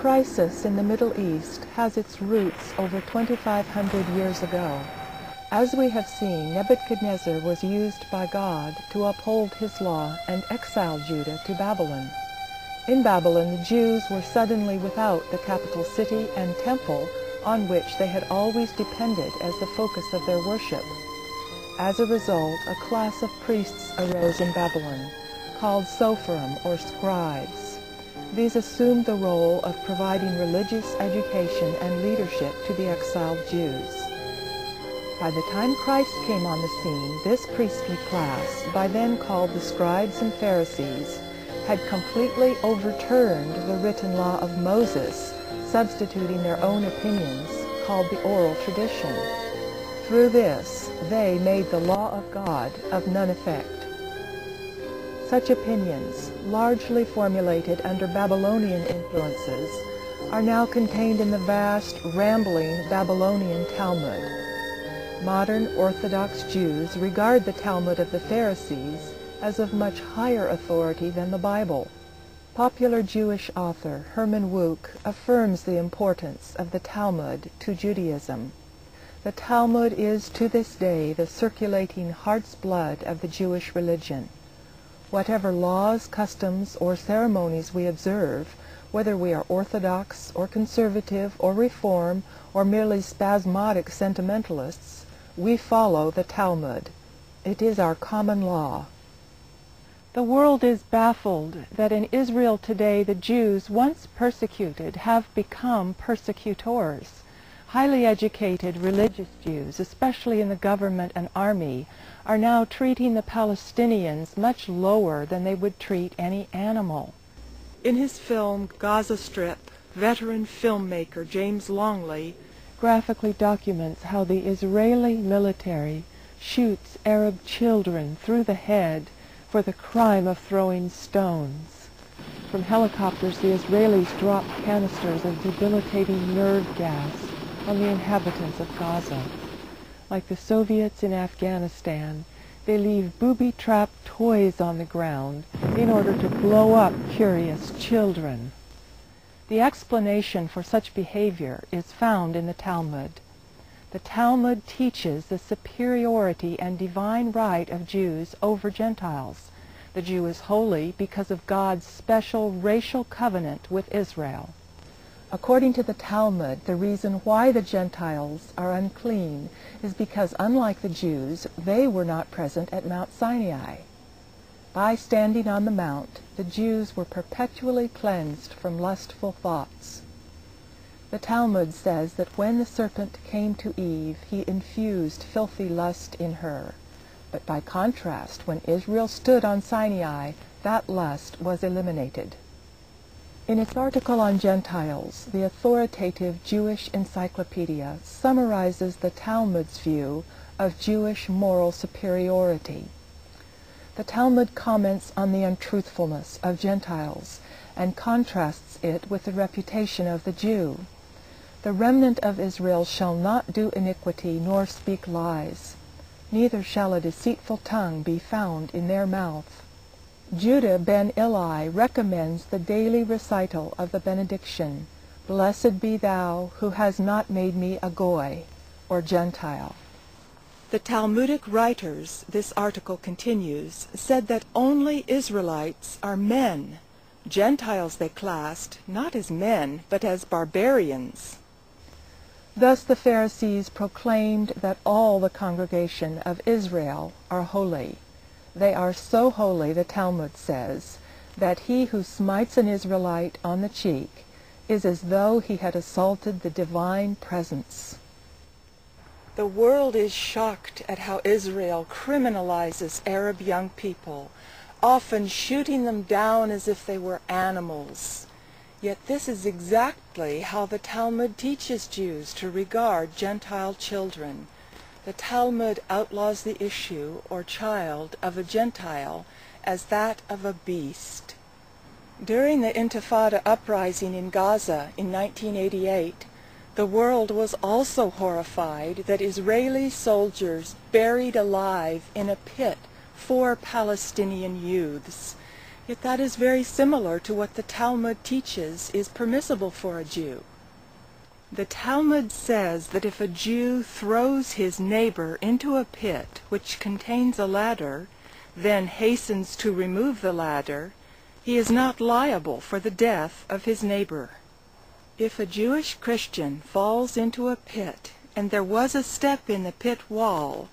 Crisis in the Middle East has its roots over 2,500 years ago. As we have seen, Nebuchadnezzar was used by God to uphold his law and exile Judah to Babylon. In Babylon, the Jews were suddenly without the capital city and temple on which they had always depended as the focus of their worship. As a result, a class of priests arose in Babylon, called Sopharim or scribes. These assumed the role of providing religious education and leadership to the exiled Jews. By the time Christ came on the scene, this priestly class, by then called the scribes and Pharisees, had completely overturned the written law of Moses, substituting their own opinions, called the oral tradition. Through this, they made the law of God of none effect. Such opinions, largely formulated under Babylonian influences, are now contained in the vast, rambling Babylonian Talmud. Modern Orthodox Jews regard the Talmud of the Pharisees as of much higher authority than the Bible. Popular Jewish author Herman Wouk affirms the importance of the Talmud to Judaism. The Talmud is to this day the circulating heart's blood of the Jewish religion. Whatever laws, customs, or ceremonies we observe, whether we are Orthodox or conservative or Reform or merely spasmodic sentimentalists, we follow the Talmud. It is our common law. The world is baffled that in Israel today the Jews, once persecuted, have become persecutors. Highly educated religious Jews, especially in the government and army, are now treating the Palestinians much lower than they would treat any animal. In his film Gaza Strip, veteran filmmaker James Longley graphically documents how the Israeli military shoots Arab children through the head for the crime of throwing stones. From helicopters, the Israelis drop canisters of debilitating nerve gas on the inhabitants of Gaza. Like the Soviets in Afghanistan, they leave booby-trapped toys on the ground in order to blow up curious children. The explanation for such behavior is found in the Talmud. The Talmud teaches the superiority and divine right of Jews over Gentiles. The Jew is holy because of God's special racial covenant with Israel. According to the Talmud, the reason why the Gentiles are unclean is because, unlike the Jews, they were not present at Mount Sinai. By standing on the mount, the Jews were perpetually cleansed from lustful thoughts. The Talmud says that when the serpent came to Eve, he infused filthy lust in her. But by contrast, when Israel stood on Sinai, that lust was eliminated. In its article on Gentiles, the authoritative Jewish encyclopedia summarizes the Talmud's view of Jewish moral superiority. The Talmud comments on the untruthfulness of Gentiles and contrasts it with the reputation of the Jew. The remnant of Israel shall not do iniquity nor speak lies, neither shall a deceitful tongue be found in their mouth. Judah ben Eli recommends the daily recital of the benediction, "Blessed be thou who has not made me a Goy," or Gentile. The Talmudic writers, this article continues, said that only Israelites are men. Gentiles they classed, not as men, but as barbarians. Thus the Pharisees proclaimed that all the congregation of Israel are holy. They are so holy, the Talmud says, that he who smites an Israelite on the cheek is as though he had assaulted the divine presence. The world is shocked at how Israel criminalizes Arab young people, often shooting them down as if they were animals. Yet this is exactly how the Talmud teaches Jews to regard Gentile children. The Talmud outlaws the issue, or child, of a Gentile as that of a beast. During the Intifada uprising in Gaza in 1988, the world was also horrified that Israeli soldiers buried alive in a pit 4 Palestinian youths. Yet that is very similar to what the Talmud teaches is permissible for a Jew. The Talmud says that if a Jew throws his neighbor into a pit which contains a ladder, then hastens to remove the ladder, he is not liable for the death of his neighbor. If a Jewish Christian falls into a pit and there was a step in the pit wall,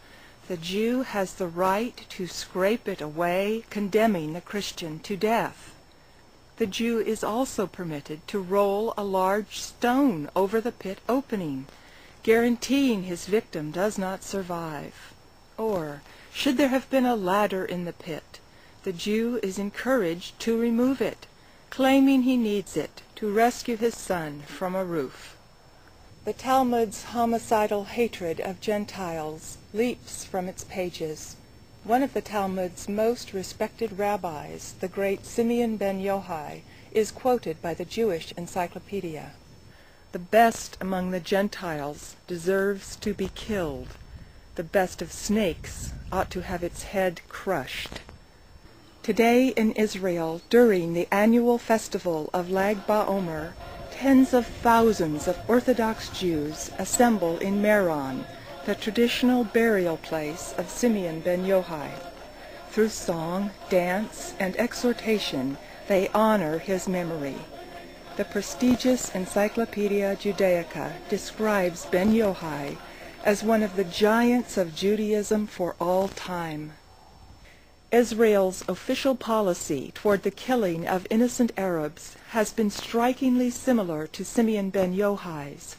the Jew has the right to scrape it away, condemning the Christian to death. The Jew is also permitted to roll a large stone over the pit opening, guaranteeing his victim does not survive. Or, should there have been a ladder in the pit, the Jew is encouraged to remove it, claiming he needs it to rescue his son from a roof. The Talmud's homicidal hatred of Gentiles leaps from its pages. One of the Talmud's most respected rabbis, the great Simeon ben Yochai, is quoted by the Jewish Encyclopedia. The best among the Gentiles deserves to be killed. The best of snakes ought to have its head crushed. Today in Israel, during the annual festival of Lag BaOmer, tens of thousands of Orthodox Jews assemble in Meron, the traditional burial place of Simeon ben Yochai. Through song, dance, and exhortation, they honor his memory. The prestigious Encyclopedia Judaica describes ben Yochai as one of the giants of Judaism for all time. Israel's official policy toward the killing of innocent Arabs has been strikingly similar to Simeon ben Yochai's.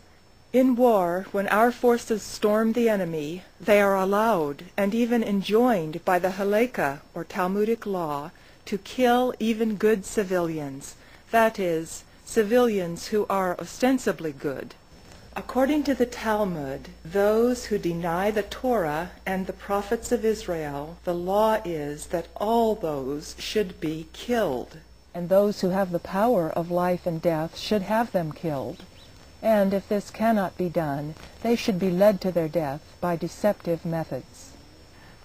In war, when our forces storm the enemy, they are allowed and even enjoined by the Halakha, or Talmudic law, to kill even good civilians, that is, civilians who are ostensibly good. According to the Talmud, those who deny the Torah and the prophets of Israel, the law is that all those should be killed. And those who have the power of life and death should have them killed. And if this cannot be done, they should be led to their death by deceptive methods.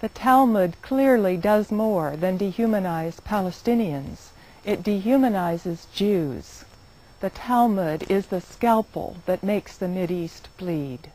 The Talmud clearly does more than dehumanize Palestinians. It dehumanizes Jews. The Talmud is the scalpel that makes the Mideast bleed.